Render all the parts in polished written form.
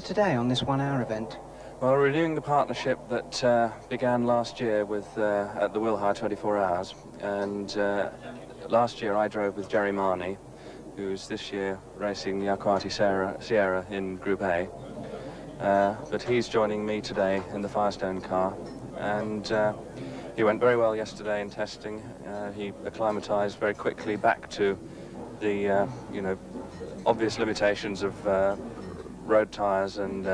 Today on this one-hour event? Well, we're renewing the partnership that began last year with at the Wilhire 24 Hours, and last year I drove with Jerry Marnie, who's this year racing the Akwati Sierra in Group A, but he's joining me today in the Firestone car, and he went very well yesterday in testing. He acclimatized very quickly back to the obvious limitations of road tyres and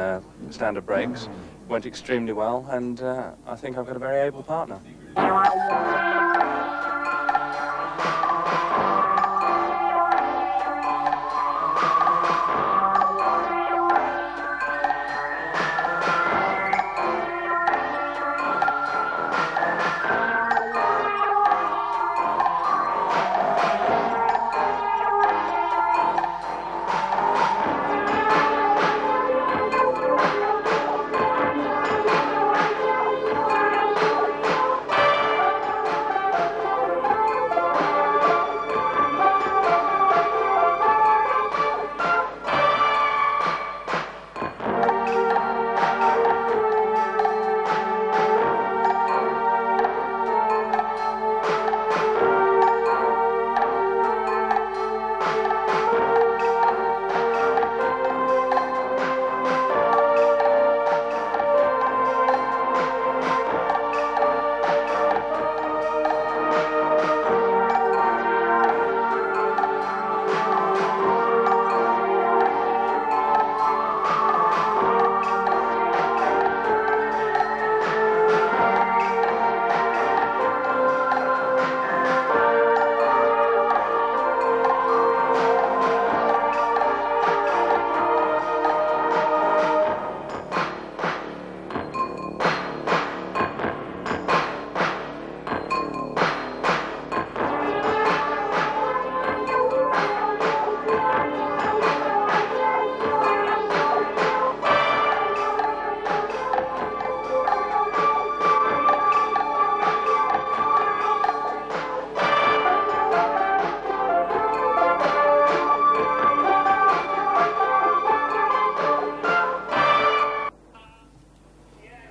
standard brakes. Went extremely well, and I think I've got a very able partner.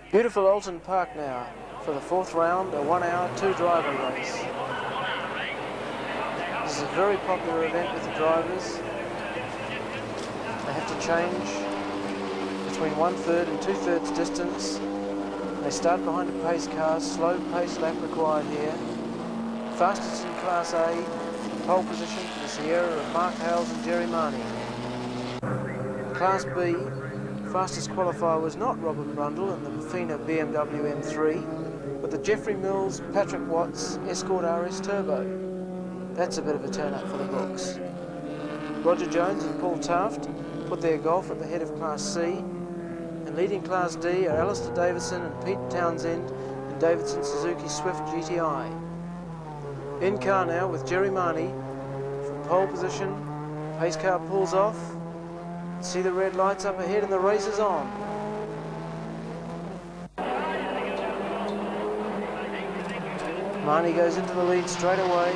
Beautiful Oulton Park now for the fourth round, a 1 hour, 2 driver race. This is a very popular event with the drivers. They have to change between 1/3 and 2/3 distance. They start behind the pace cars, slow pace lap required here. Fastest in Class A, pole position for the Sierra of Mark Hales and Jerry Marnie. Class B, fastest qualifier was not Robin Brundle in the Fina BMW M3, but the Jeffrey Mills Patrick Watts Escort RS Turbo. That's a bit of a turn-up for the books. Roger Jones and Paul Taft put their Golf at the head of Class C, and leading Class D are Alistair Davison and Pete Townsend and Davidson Suzuki Swift GTI. In car now with Jerry Marnie from pole position. Pace car pulls off. See the red lights up ahead and the race is on. Marnie goes into the lead straight away.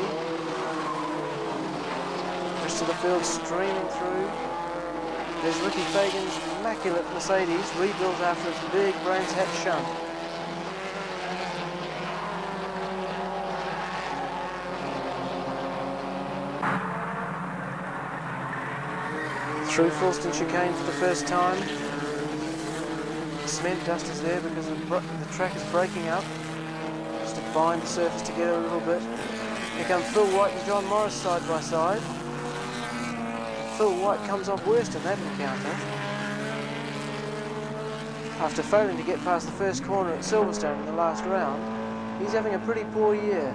Rest of the field streaming through. There's Ricky Fagan's immaculate Mercedes, rebuilt after its big Brands Hatch shunt. Through Fulston chicane for the first time. The cement dust is there because the track is breaking up. Just to bind the surface together a little bit. Here come Phil White and John Morris side by side. Phil White comes off worst in that encounter. After failing to get past the first corner at Silverstone in the last round, he's having a pretty poor year.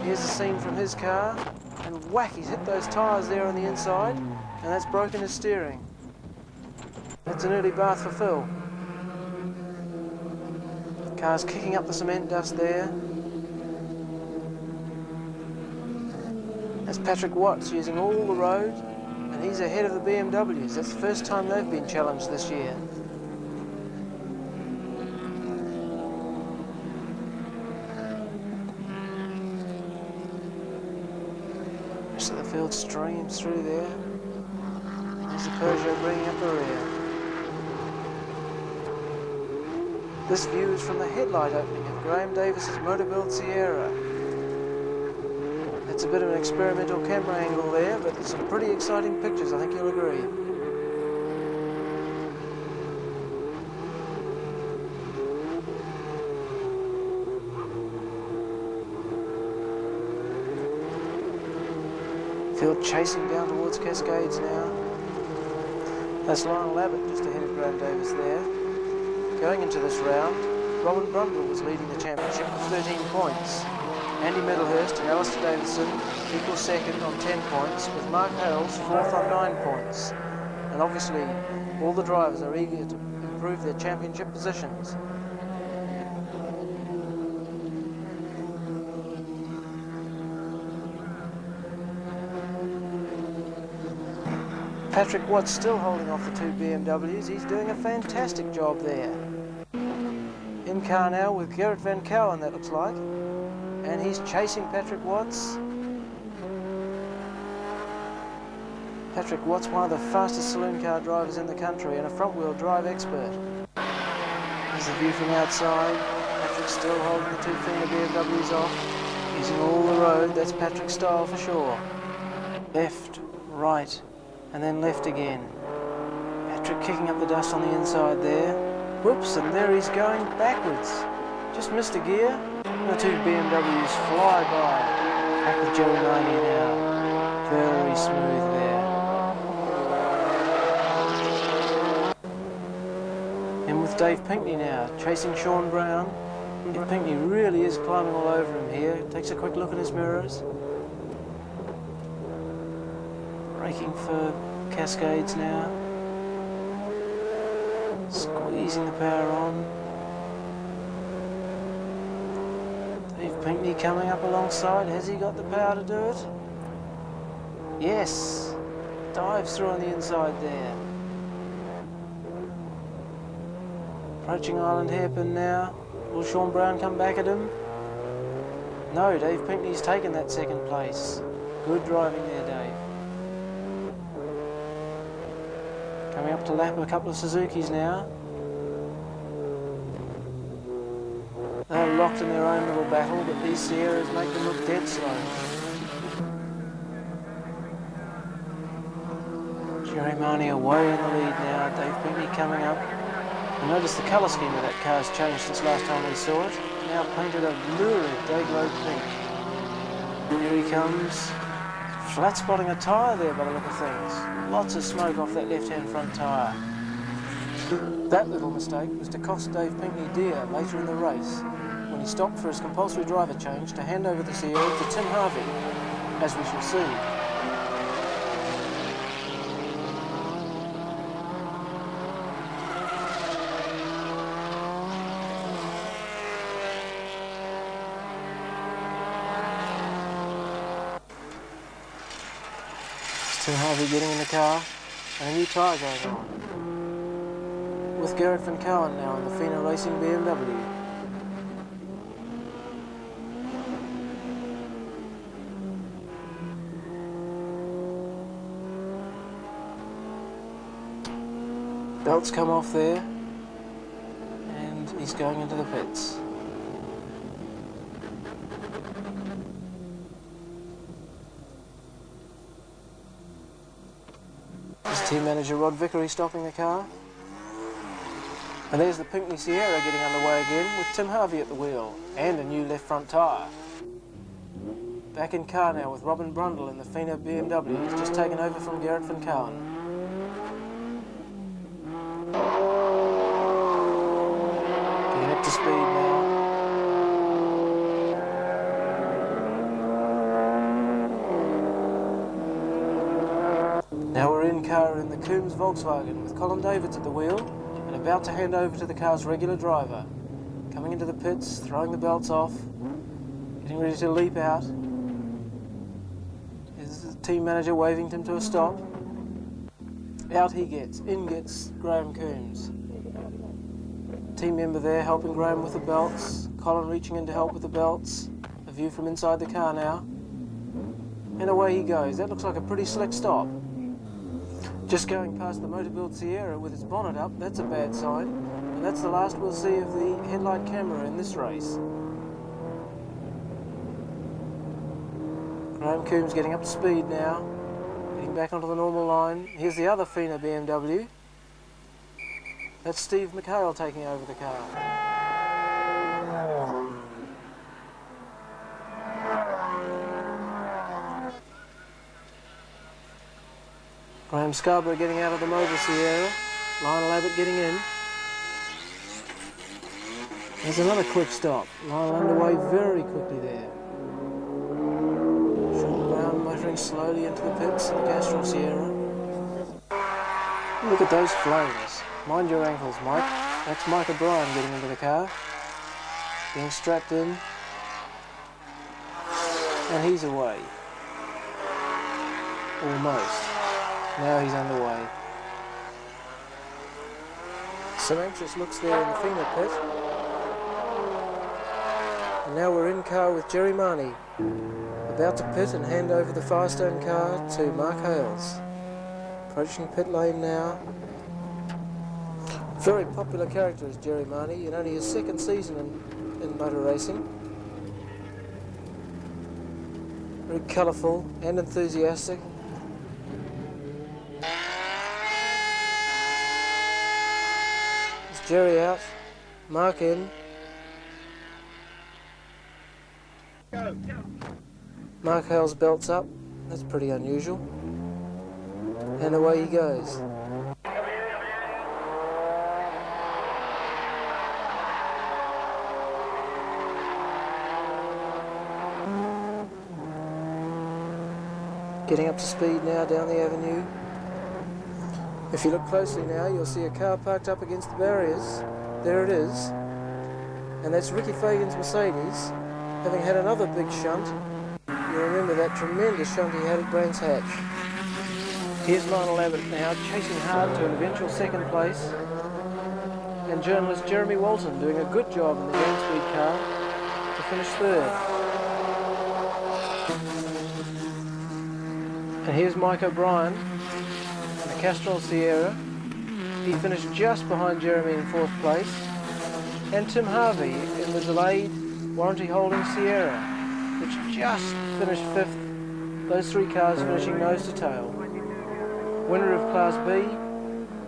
Here's a scene from his car, and whack, he's hit those tyres there on the inside, and that's broken his steering. That's an early bath for Phil. The car's kicking up the cement dust there. That's Patrick Watts using all the road, and he's ahead of the BMWs. That's the first time they've been challenged this year. Rest of the field streams through there. There's the Peugeot bringing up the rear. This view is from the headlight opening of Graham Davis's motor-built Sierra. It's a bit of an experimental camera angle there, but there's some pretty exciting pictures, I think you'll agree. Field chasing down towards Cascades now. That's Lionel Abbott just ahead of Graham Davis there. Going into this round, Robin Brundle was leading the championship with 13 points. Andy Middlehurst and Alistair Davidson equal second on 10 points, with Mark Hales fourth on 9 points. And obviously, all the drivers are eager to improve their championship positions. Patrick Watts still holding off the two BMWs. He's doing a fantastic job there. In car now with Gerrit Van Cowen, that looks like. And he's chasing Patrick Watts. Patrick Watts, one of the fastest saloon car drivers in the country and a front-wheel drive expert. Here's the view from outside. Patrick's still holding the two Fender BMWs off, using all the road. That's Patrick's style for sure. Left, right, and then left again. Patrick kicking up the dust on the inside there. Whoops, and there he's going backwards. Just missed a gear. The two BMWs fly by. Back with Jerry Marnie now. Very smooth there. In with Dave Pinkney now, chasing Sean Brown. Dave Pinkney really is climbing all over him here. Takes a quick look in his mirrors. Braking for Cascades now. Squeezing the power on. Dave Pinkney coming up alongside. Has he got the power to do it? Yes. Dives through on the inside there. Approaching Island Hairpin now. Will Sean Brown come back at him? No, Dave Pinkney's taken that second place. Good driving there, Dave. Coming up to lap a couple of Suzukis now. They're locked in their own little battle, but these Sierras make them look dead slow. Jerry Marnie away in the lead now. Dave Pinkney coming up. And notice the colour scheme of that car's changed since last time we saw it. Now painted a lurid day-glow pink. Here he comes. Flat spotting a tyre there by the look of things. Lots of smoke off that left-hand front tyre. That little mistake was to cost Dave Pinkney dear later in the race, when he stopped for his compulsory driver change to hand over the Sierra to Tim Harvey, as we shall see. Tim Harvey getting in the car, and a new tyre going on. With Gerrit Van Cowen now in the Fina Racing BMW. Belts come off there, and he's going into the pits. Team manager Rod Vickery stopping the car. And there's the Pinkney Sierra getting underway again with Tim Harvey at the wheel and a new left front tyre. Back in car now with Robin Brundle in the Fina BMW. He's just taken over from Gerrit Van Cowen. Getting up to speed now. Now we're in car in the Coombs Volkswagen with Colin Davids at the wheel and about to hand over to the car's regular driver. Coming into the pits, throwing the belts off, getting ready to leap out. Here's the team manager waving him to a stop. Out he gets, in gets Graham Coombs. Team member there helping Graham with the belts, Colin reaching in to help with the belts. A view from inside the car now. And away he goes. That looks like a pretty slick stop. Just going past the motor-built Sierra with its bonnet up, that's a bad sign. And that's the last we'll see of the headlight camera in this race. Graham Coombs getting up to speed now, getting back onto the normal line. Here's the other Fina BMW. That's Steve McHale taking over the car. Graham Scarborough getting out of the Mobile Sierra. Lionel Abbott getting in. There's another quick stop. Lionel underway very quickly there. Sean Brown motoring slowly into the pits in the Castrol Sierra. Look at those flames. Mind your ankles, Mike. That's Mike O'Brien getting into the car. Being strapped in. And he's away. Almost. Now he's underway. Some anxious looks there in the Fina pit. And now we're in car with Jerry Marnie, about to pit and hand over the Firestone car to Mark Hales. Approaching pit lane now. Very popular character is Jerry Marnie, in only his second season in motor racing. Very colourful and enthusiastic. There's Jerry out, Mark in. Mark Hale's belts up, that's pretty unusual. And away he goes. Getting up to speed now down the avenue. If you look closely now, you'll see a car parked up against the barriers. There it is. And that's Ricky Fagan's Mercedes, having had another big shunt. You remember that tremendous shunt he had at Brands Hatch. Here's Lionel Abbott now, chasing hard to an eventual second place. And journalist Jeremy Walton doing a good job in the Grand Speed car to finish third. And here's Mike O'Brien in the Castrol Sierra. He finished just behind Jeremy in fourth place. And Tim Harvey in the delayed warranty holding Sierra, which just finished fifth. Those three cars finishing nose to tail. Winner of Class B,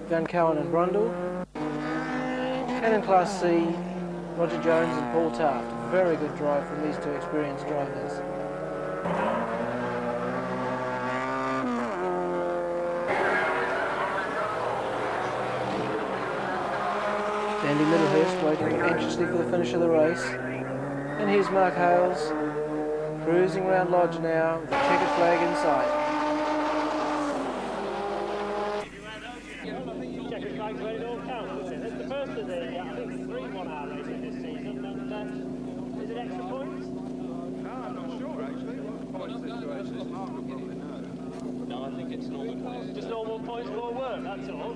Van Cowan and Brundle. And in Class C, Roger Jones and Paul Taft. Very good drive from these two experienced drivers. Andy Middlehurst waiting anxiously for the finish of the race. And here's Mark Hales, cruising around Lodge now with the checkered flag in sight. Checkered flag's where it all counts, isn't it? It's the first of the, I think, 3 1-hour races this season, and is it extra points? No, I'm not sure actually. What situation is Mark will probably know. No, I think it's normal points. Just normal points for work, that's all.